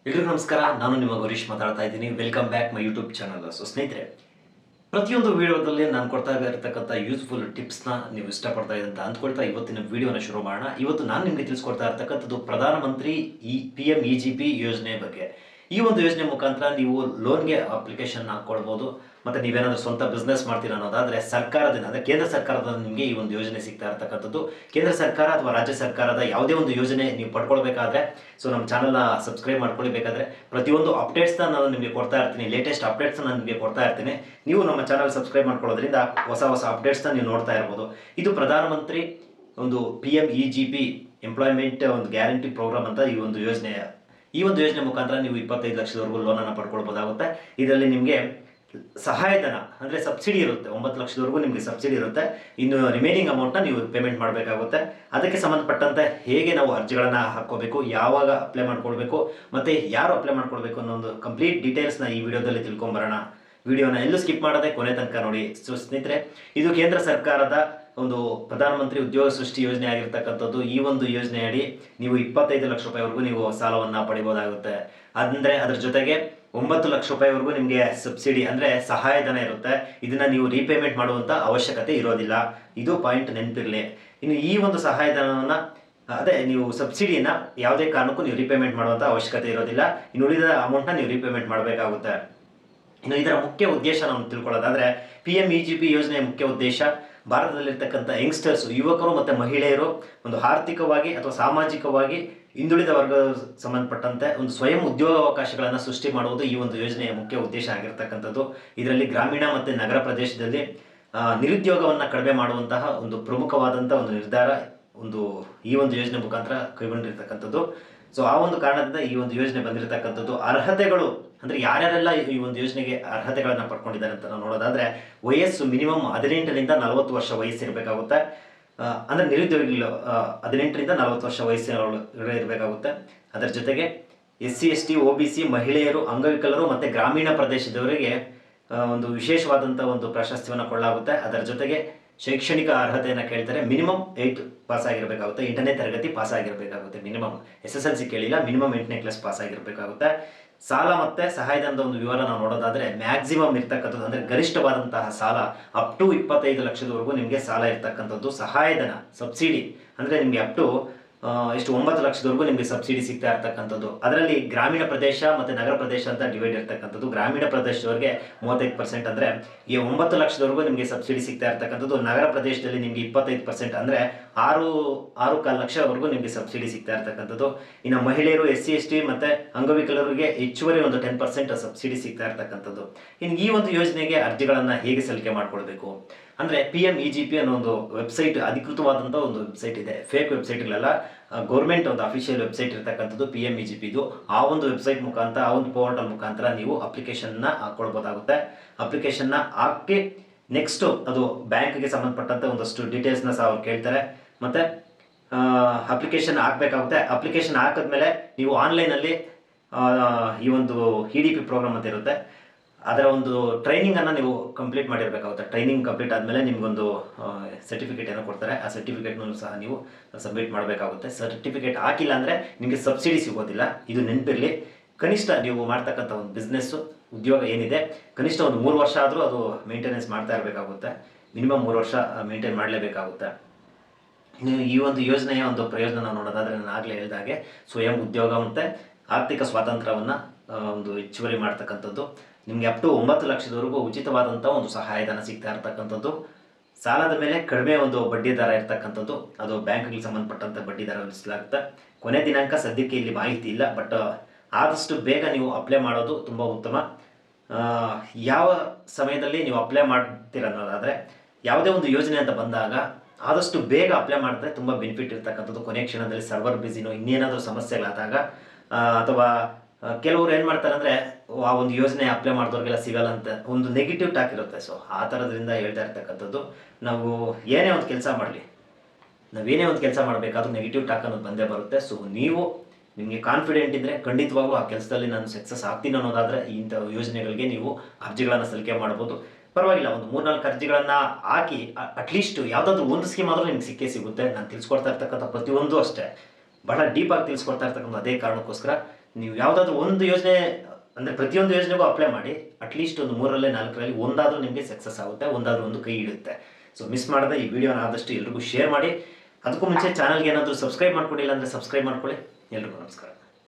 ಎಲ್ರಿಗೂ ನಮಸ್ಕಾರ. ನಾನು ನಿಮ್ಮ ಗೌರೀಶ್ ಮಾತಾಡ್ತಾ ಇದ್ದೀನಿ. Welcome back my YouTube channel. ಸ್ನೇಹಿತರೆ, ಪ್ರತಿಯೊಂದು ವಿಡಿಯೋದಲ್ಲಿ ನಾನು ಕೊಡ್ತಾ ಇರತಕ್ಕಂಥ ಯೂಸ್ಫುಲ್ ಟಿಪ್ಸ್ನ ನೀವು ಇಷ್ಟಪಡ್ತಾ ಇದೆ ಅಂತ ಅಂದ್ಕೊಳ್ತಾ ಇವತ್ತಿನ ವಿಡಿಯೋನ ಶುರು ಮಾಡೋಣ. ಇವತ್ತು ನಾನು ನಿಮಗೆ ತಿಳಿಸ್ಕೊಡ್ತಾ ಇರ್ತಕ್ಕಂಥದ್ದು ಪ್ರಧಾನಮಂತ್ರಿ PM-EGP ಯೋಜನೆ ಬಗ್ಗೆ. ಈ ಒಂದು ಯೋಜನೆ ಮುಖಾಂತರ ನೀವು ಲೋನ್ಗೆ ಅಪ್ಲಿಕೇಶನ್ ಹಾಕ್ಕೊಳ್ಬೋದು. ಮತ್ತು ನೀವೇನಾದರೂ ಸ್ವಂತ ಬಿಸ್ನೆಸ್ ಮಾಡ್ತೀರಾ ಅನ್ನೋದಾದರೆ ಸರ್ಕಾರದಿಂದ, ಅಂದರೆ ಕೇಂದ್ರ ಸರ್ಕಾರದಿಂದ ನಿಮಗೆ ಈ ಒಂದು ಯೋಜನೆ ಸಿಗ್ತಾ ಇರ್ತಕ್ಕಂಥದ್ದು. ಕೇಂದ್ರ ಸರ್ಕಾರ ಅಥವಾ ರಾಜ್ಯ ಸರ್ಕಾರದ ಯಾವುದೇ ಒಂದು ಯೋಜನೆ ನೀವು ಪಡ್ಕೊಳ್ಬೇಕಾದ್ರೆ ನಮ್ಮ ಚಾನಲ್ನ ಸಬ್ಸ್ಕ್ರೈಬ್ ಮಾಡ್ಕೊಳ್ಬೇಕಾದ್ರೆ ಪ್ರತಿಯೊಂದು ಅಪ್ಡೇಟ್ಸ್ನ ನಾನು ನಿಮಗೆ ಕೊಡ್ತಾ ಇರ್ತೀನಿ. ಲೇಟೆಸ್ಟ್ ಅಪ್ಡೇಟ್ಸ್ನ ನಾನು ನಿಮಗೆ ಕೊಡ್ತಾ ಇರ್ತೀನಿ. ನೀವು ನಮ್ಮ ಚಾನಲ್ ಸಬ್ಸ್ಕ್ರೈಬ್ ಮಾಡ್ಕೊಳ್ಳೋದ್ರಿಂದ ಹೊಸ ಹೊಸ ಅಪ್ಡೇಟ್ಸ್ನ ನೀವು ನೋಡ್ತಾ ಇರ್ಬೋದು. ಇದು ಪ್ರಧಾನಮಂತ್ರಿ ಒಂದು PM-EGP ಎಂಪ್ಲಾಯ್ಮೆಂಟ್ ಒಂದು ಗ್ಯಾರಂಟಿ ಪ್ರೋಗ್ರಾಮ್ ಅಂತ ಈ ಒಂದು ಯೋಜನೆ ಮುಖಾಂತರ ನೀವು 25 ಲಕ್ಷದವರೆಗೂ ಲೋನನ್ನು ಪಡ್ಕೊಳ್ಬೋದಾಗುತ್ತೆ. ಇದರಲ್ಲಿ ನಿಮಗೆ ಸಹಾಯಧನ ಅಂದರೆ ಸಬ್ಸಿಡಿ ಇರುತ್ತೆ. 9 ಲಕ್ಷದವರೆಗೂ ನಿಮಗೆ ಸಬ್ಸಿಡಿ ಇರುತ್ತೆ. ಇನ್ನು ರಿಮೈನಿಂಗ್ ಅಮೌಂಟ್ನ ನೀವು ಪೇಮೆಂಟ್ ಮಾಡಬೇಕಾಗುತ್ತೆ. ಅದಕ್ಕೆ ಸಂಬಂಧಪಟ್ಟಂತೆ ಹೇಗೆ ನಾವು ಅರ್ಜಿಗಳನ್ನು ಹಾಕ್ಕೋಬೇಕು, ಯಾವಾಗ ಅಪ್ಲೈ ಮಾಡ್ಕೊಳ್ಬೇಕು, ಮತ್ತು ಯಾರು ಅಪ್ಲೈ ಮಾಡ್ಕೊಳ್ಬೇಕು ಅನ್ನೋ ಒಂದು ಕಂಪ್ಲೀಟ್ ಡೀಟೇಲ್ಸ್ನ ಈ ವಿಡಿಯೋದಲ್ಲಿ ತಿಳ್ಕೊಂಬರೋಣ. ವಿಡಿಯೋನ ಎಲ್ಲೂ ಸ್ಕಿಪ್ ಮಾಡದೆ ಕೊನೆ ತನಕ ನೋಡಿ. ಸ್ನೇಹಿತರೆ, ಇದು ಕೇಂದ್ರ ಸರ್ಕಾರದ ಒಂದು ಪ್ರಧಾನಮಂತ್ರಿ ಉದ್ಯೋಗ ಸೃಷ್ಟಿ ಯೋಜನೆ ಆಗಿರ್ತಕ್ಕಂಥದ್ದು. ಈ ಒಂದು ಯೋಜನೆಯಡಿ ನೀವು 25 ಲಕ್ಷ ರೂಪಾಯಿವರೆಗೂ ನೀವು ಸಾಲವನ್ನು ಪಡಿಬೋದಾಗುತ್ತೆ. ಅಂದರೆ ಅದ್ರ ಜೊತೆಗೆ 9 ಲಕ್ಷ ರೂಪಾಯಿವರೆಗೂ ನಿಮಗೆ ಸಬ್ಸಿಡಿ ಅಂದರೆ ಸಹಾಯಧನ ಇರುತ್ತೆ. ಇದನ್ನು ನೀವು ರೀಪೇಮೆಂಟ್ ಮಾಡುವಂಥ ಅವಶ್ಯಕತೆ ಇರೋದಿಲ್ಲ. ಇದು ಪಾಯಿಂಟ್ ನೆನಪಿರಲಿ. ಇನ್ನು ಈ ಒಂದು ಸಹಾಯಧನವನ್ನು ನೀವು ಸಬ್ಸಿಡಿಯನ್ನು ಯಾವುದೇ ಕಾರಣಕ್ಕೂ ನೀವು ರೀಪೇಮೆಂಟ್ ಮಾಡುವಂಥ ಅವಶ್ಯಕತೆ ಇರೋದಿಲ್ಲ. ಇನ್ನು ಉಳಿದ ಅಮೌಂಟ್ನ ನೀವು ರೀಪೇಮೆಂಟ್ ಮಾಡಬೇಕಾಗುತ್ತೆ. ಇನ್ನು ಇದರ ಮುಖ್ಯ ಉದ್ದೇಶ ನಾವು ತಿಳ್ಕೊಳ್ಳೋದಾದರೆ PM-EGP ಯೋಜನೆಯ ಮುಖ್ಯ ಉದ್ದೇಶ ಭಾರತದಲ್ಲಿರ್ತಕ್ಕಂಥ ಯಂಗ್ಸ್ಟರ್ಸು, ಯುವಕರು ಮತ್ತು ಮಹಿಳೆಯರು ಒಂದು ಆರ್ಥಿಕವಾಗಿ ಅಥವಾ ಸಾಮಾಜಿಕವಾಗಿ ಹಿಂದುಳಿದ ವರ್ಗದ ಸಂಬಂಧಪಟ್ಟಂತೆ ಒಂದು ಸ್ವಯಂ ಉದ್ಯೋಗಾವಕಾಶಗಳನ್ನು ಸೃಷ್ಟಿ ಮಾಡುವುದು ಈ ಒಂದು ಯೋಜನೆಯ ಮುಖ್ಯ ಉದ್ದೇಶ ಆಗಿರ್ತಕ್ಕಂಥದ್ದು. ಇದರಲ್ಲಿ ಗ್ರಾಮೀಣ ಮತ್ತು ನಗರ ಪ್ರದೇಶದಲ್ಲಿ ನಿರುದ್ಯೋಗವನ್ನು ಕಡಿಮೆ ಮಾಡುವಂತಹ ಒಂದು ಪ್ರಮುಖವಾದಂಥ ಒಂದು ನಿರ್ಧಾರ ಈ ಒಂದು ಯೋಜನೆ ಮುಖಾಂತರ ಕೈಗೊಂಡಿರ್ತಕ್ಕಂಥದ್ದು. ಆ ಒಂದು ಕಾರಣದಿಂದ ಈ ಒಂದು ಯೋಜನೆ ಬಂದಿರತಕ್ಕಂಥದ್ದು. ಅರ್ಹತೆಗಳು ಅಂದರೆ ಯಾರ್ಯಾರೆಲ್ಲ ಈ ಒಂದು ಯೋಜನೆಗೆ ಅರ್ಹತೆಗಳನ್ನು ಪಡ್ಕೊಂಡಿದ್ದಾರೆ ಅಂತ ನಾವು ನೋಡೋದಾದರೆ ವಯಸ್ಸು ಮಿನಿಮಮ್ 18ರಿಂದ 40 ವರ್ಷ ವಯಸ್ಸಿರಬೇಕಾಗುತ್ತೆ. ಅಂದರೆ ನಿರುದ್ಯೋಗಿಗಳು 18ರಿಂದ 40 ವರ್ಷ ವಯಸ್ಸಿನೊಳಗಡೆ ಇರಬೇಕಾಗುತ್ತೆ. ಅದರ ಜೊತೆಗೆ SC ST OBC ಮಹಿಳೆಯರು, ಅಂಗವಿಕಲರು ಮತ್ತು ಗ್ರಾಮೀಣ ಪ್ರದೇಶದವರಿಗೆ ಒಂದು ವಿಶೇಷವಾದಂಥ ಒಂದು ಪ್ರಾಶಸ್ತ್ಯವನ್ನು ಕೊಡಲಾಗುತ್ತೆ. ಅದರ ಜೊತೆಗೆ ಶೈಕ್ಷಣಿಕ ಅರ್ಹತೆಯನ್ನು ಕೇಳ್ತಾರೆ. Minimum 8 pass ಆಗಿರಬೇಕಾಗುತ್ತೆ. 8ನೇ ತರಗತಿ ಪಾಸ್ ಆಗಿರಬೇಕಾಗುತ್ತೆ. ಮಿನಿಮಮ್ SSLC ಕೇಳಿಲ್ಲ, ಮಿನಿಮಮ್ 8ನೇ ಕ್ಲಾಸ್ ಪಾಸ್ ಆಗಿರಬೇಕಾಗುತ್ತೆ. ಸಾಲ ಮತ್ತು ಸಹಾಯಧನದ ಒಂದು ವಿವರ ನಾವು ನೋಡೋದಾದರೆ ಮ್ಯಾಕ್ಸಿಮಮ್ ಇರ್ತಕ್ಕಂಥದ್ದು ಅಂದರೆ ಗರಿಷ್ಠವಾದಂತಹ ಸಾಲ ಅಪ್ ಟು 25 ಲಕ್ಷದವರೆಗೂ ನಿಮಗೆ ಸಾಲ ಇರ್ತಕ್ಕಂಥದ್ದು. ಸಹಾಯಧನ ಸಬ್ಸಿಡಿ ಅಂದರೆ ನಿಮಗೆ ಅಪ್ ಟು 9 ಲಕ್ಷದವರೆಗೂ ನಿಮಗೆ ಸಬ್ಸಿಡಿ ಸಿಗ್ತಾ ಇರ್ತಕ್ಕಂಥದ್ದು. ಅದರಲ್ಲಿ ಗ್ರಾಮೀಣ ಪ್ರದೇಶ ಮತ್ತು ನಗರ ಪ್ರದೇಶ ಅಂತ ಡಿವೈಡ್ ಇರ್ತಕ್ಕಂಥದ್ದು. ಗ್ರಾಮೀಣ ಪ್ರದೇಶದವರೆಗೆ 35% ಅಂದರೆ ಈ 9 ಲಕ್ಷದವರೆಗೂ ನಿಮಗೆ ಸಬ್ಸಿಡಿ ಸಿಗ್ತಾ ಇರ್ತಕ್ಕಂಥದ್ದು. ನಗರ ಪ್ರದೇಶದಲ್ಲಿ ನಿಮಗೆ 25% ಅಂದರೆ 6.25 ಲಕ್ಷವರೆಗೂ ನಿಮಗೆ ಸಬ್ಸಿಡಿ ಸಿಗ್ತಾ ಇರ್ತಕ್ಕಂಥದ್ದು. ಇನ್ನು ಮಹಿಳೆಯರು, SC ST ಮತ್ತು ಅಂಗವಿಕಲರಿಗೆ ಹೆಚ್ಚುವರಿ ಒಂದು 10% ಸಬ್ಸಿಡಿ ಸಿಗ್ತಾ ಇರ್ತಕ್ಕಂಥದ್ದು. ಇನ್ನು ಈ ಒಂದು ಯೋಜನೆಗೆ ಅರ್ಜಿಗಳನ್ನು ಹೇಗೆ ಸಲ್ಲಿಕೆ ಮಾಡ್ಕೊಳ್ಬೇಕು ಅಂದರೆ PM-EGP ಅನ್ನೋ ಒಂದು ವೆಬ್ಸೈಟ್, ಅಧಿಕೃತವಾದಂಥ ಒಂದು ವೆಬ್ಸೈಟ್ ಇದೆ. ಫೇಕ್ ವೆಬ್ಸೈಟ್ಗಳೆಲ್ಲ, ಗೌರ್ಮೆಂಟ್ ಒಂದು ಅಫಿಷಿಯಲ್ ವೆಬ್ಸೈಟ್ ಇರ್ತಕ್ಕಂಥದ್ದು PM-EGP ಇದು. ಆ ಒಂದು ವೆಬ್ಸೈಟ್ ಮುಖಾಂತರ, ಆ ಒಂದು ಪೋರ್ಟಲ್ ಮುಖಾಂತರ ನೀವು ಅಪ್ಲಿಕೇಶನ್ನ ಹಾಕ್ಕೊಳ್ಬೋದಾಗುತ್ತೆ. ಅಪ್ಲಿಕೇಶನ್ನ ಹಾಕಿ ನೆಕ್ಸ್ಟು ಅದು ಬ್ಯಾಂಕ್ಗೆ ಸಂಬಂಧಪಟ್ಟಂಥ ಒಂದಷ್ಟು ಡೀಟೇಲ್ಸ್ನ ಸಹ ಅವ್ರು ಕೇಳ್ತಾರೆ. ಮತ್ತು ಅಪ್ಲಿಕೇಶನ್ ಹಾಕಬೇಕಾಗುತ್ತೆ. ಅಪ್ಲಿಕೇಶನ್ ಹಾಕಿದ್ಮೇಲೆ ನೀವು ಆನ್ಲೈನಲ್ಲಿ ಈ ಒಂದು EDP ಪ್ರೋಗ್ರಾಮ್ ಅಂತ ಇರುತ್ತೆ, ಅದರ ಒಂದು ಟ್ರೈನಿಂಗನ್ನು ನೀವು ಕಂಪ್ಲೀಟ್ ಮಾಡಿರಬೇಕಾಗುತ್ತೆ. ಟ್ರೈನಿಂಗ್ ಕಂಪ್ಲೀಟ್ ಆದಮೇಲೆ ನಿಮಗೊಂದು ಸರ್ಟಿಫಿಕೇಟ್ ಏನೋ ಕೊಡ್ತಾರೆ. ಆ ಸರ್ಟಿಫಿಕೇಟ್ನೂ ಸಹ ನೀವು ಸಬ್ಮಿಟ್ ಮಾಡಬೇಕಾಗುತ್ತೆ. ಸರ್ಟಿಫಿಕೇಟ್ ಹಾಕಿಲ್ಲ ಅಂದರೆ ನಿಮಗೆ ಸಬ್ಸಿಡಿ ಸಿಗೋದಿಲ್ಲ. ಇದು ನೆನಪಿರಲಿ. ಕನಿಷ್ಠ ನೀವು ಮಾಡ್ತಕ್ಕಂಥ ಒಂದು ಬಿಸ್ನೆಸ್ಸು, ಉದ್ಯೋಗ ಏನಿದೆ, ಕನಿಷ್ಠ ಒಂದು 3 ವರ್ಷ ಆದರೂ ಅದು ಮೇಂಟೆನೆನ್ಸ್ ಮಾಡ್ತಾ ಇರಬೇಕಾಗುತ್ತೆ. ಮಿನಿಮಮ್ 3 ವರ್ಷ ಮೇಂಟೈನ್ ಮಾಡಲೇಬೇಕಾಗುತ್ತೆ. ಈ ಒಂದು ಯೋಜನೆಯ ಒಂದು ಪ್ರಯೋಜನ ನಾವು ನೋಡೋದಾದರೆ ನಾನು ಆಗಲೇ ಹೇಳಿದಾಗೆ ಸ್ವಯಂ ಉದ್ಯೋಗ ಮತ್ತು ಆರ್ಥಿಕ ಸ್ವಾತಂತ್ರ್ಯವನ್ನು ಒಂದು ಹೆಚ್ಚುವರಿ ಮಾಡ್ತಕ್ಕಂಥದ್ದು. ನಿಮಗೆ ಅಪ್ ಟು 9 ಲಕ್ಷದವರೆಗೂ ಉಚಿತವಾದಂಥ ಒಂದು ಸಹಾಯಧನ ಸಿಗ್ತಾ ಇರ್ತಕ್ಕಂಥದ್ದು. ಸಾಲದ ಮೇಲೆ ಕಡಿಮೆ ಒಂದು ಬಡ್ಡಿ ದರ ಇರ್ತಕ್ಕಂಥದ್ದು. ಅದು ಬ್ಯಾಂಕ್ಗೆ ಸಂಬಂಧಪಟ್ಟಂಥ ಬಡ್ಡಿ ದರ ವಿಧಿಸಲಾಗುತ್ತೆ. ಕೊನೆ ದಿನಾಂಕ ಸದ್ಯಕ್ಕೆ ಇಲ್ಲಿ ಮಾಹಿತಿ ಇಲ್ಲ, ಬಟ್ ಆದಷ್ಟು ಬೇಗ ನೀವು ಅಪ್ಲೈ ಮಾಡೋದು ತುಂಬ ಉತ್ತಮ. ಯಾವ ಸಮಯದಲ್ಲಿ ನೀವು ಅಪ್ಲೈ ಮಾಡ್ತೀರ ಅನ್ನೋದಾದರೆ, ಯಾವುದೇ ಒಂದು ಯೋಜನೆ ಅಂತ ಬಂದಾಗ ಆದಷ್ಟು ಬೇಗ ಅಪ್ಲೈ ಮಾಡಿದ್ರೆ ತುಂಬ ಬೆನಿಫಿಟ್ ಇರ್ತಕ್ಕಂಥದ್ದು. ಕೊನೆ ಕ್ಷಣದಲ್ಲಿ ಸರ್ವರ್ ಬ್ಯುಸಿನೋ ಇನ್ನೇನಾದರೂ ಸಮಸ್ಯೆಗಳಾದಾಗ ಅಥವಾ ಕೆಲವರು ಏನು ಮಾಡ್ತಾರೆ ಅಂದರೆ ಆ ಒಂದು ಯೋಜನೆ ಅಪ್ಲೈ ಮಾಡಿದವ್ರಿಗೆಲ್ಲ ಸಿಗಲ್ಲ ಅಂತ ಒಂದು ನೆಗೆಟಿವ್ ಟಾಕ್ ಇರುತ್ತೆ. ಆ ಥರದ್ರಿಂದ ಹೇಳ್ತಾ ಇರ್ತಕ್ಕಂಥದ್ದು. ನಾವು ಏನೇ ಒಂದು ಕೆಲಸ ಮಾಡಬೇಕಾದ್ರೂ ನೆಗೆಟಿವ್ ಟಾಕ್ ಅನ್ನೋದು ಬಂದೇ ಬರುತ್ತೆ. ನಿಮಗೆ ಕಾನ್ಫಿಡೆಂಟ್ ಇದ್ದರೆ ಖಂಡಿತವಾಗೂ ಆ ಕೆಲಸದಲ್ಲಿ ನಾನು ಸಕ್ಸಸ್ ಆಗ್ತೀನಿ ಅನ್ನೋದಾದರೆ ಇಂಥ ಯೋಜನೆಗಳಿಗೆ ನೀವು ಅರ್ಜಿಗಳನ್ನು ಸಲ್ಲಿಕೆ ಮಾಡ್ಬೋದು. ಪರವಾಗಿಲ್ಲ, ಒಂದು 3-4 ಅರ್ಜಿಗಳನ್ನು ಹಾಕಿ ಅಟ್ಲೀಸ್ಟ್ ಯಾವುದಾದ್ರೂ ಒಂದು ಸ್ಕೀಮ್ ಆದರೂ ನಿಮ್ಗೆ ಸಿಗುತ್ತೆ. ನಾನು ತಿಳಿಸ್ಕೊಡ್ತಾ ಇರ್ತಕ್ಕಂಥ ಪ್ರತಿಯೊಂದು ಅಷ್ಟೇ ಬಹಳ ಡೀಪಾಗಿ ತಿಳಿಸ್ಕೊಡ್ತಾ ಇರ್ತಕ್ಕಂಥ ಅದೇ ಕಾರಣಕ್ಕೋಸ್ಕರ ನೀವು ಯಾವುದಾದ್ರೂ ಒಂದು ಯೋಜನೆ ಅಂದರೆ ಪ್ರತಿಯೊಂದು ಯೋಜನೆಗೂ ಅಪ್ಲೈ ಮಾಡಿ. ಅಟ್ಲೀಸ್ಟ್ ಒಂದು 3ರಲ್ಲಿ 4ರಲ್ಲಿ ಒಂದಾದರೂ ನಿಮಗೆ ಸಕ್ಸಸ್ ಆಗುತ್ತೆ, ಒಂದಾದರೂ ಒಂದು ಕೈ ಹಿಡುತ್ತೆ. ಸೊ ಮಿಸ್ ಮಾಡದೆ ಈ ವಿಡಿಯೋನ ಆದಷ್ಟು ಎಲ್ರಿಗೂ ಶೇರ್ ಮಾಡಿ. ಅದಕ್ಕೂ ಮುಂಚೆ ಚಾನಲ್ಗೆ ಏನಾದರೂ ಸಬ್ಸ್ಕ್ರೈಬ್ ಮಾಡ್ಕೊಂಡಿಲ್ಲ ಅಂದರೆ ಸಬ್ಸ್ಕ್ರೈಬ್ ಮಾಡ್ಕೊಳ್ಳಿ. ಎಲ್ರಿಗೂ ನಮಸ್ಕಾರ.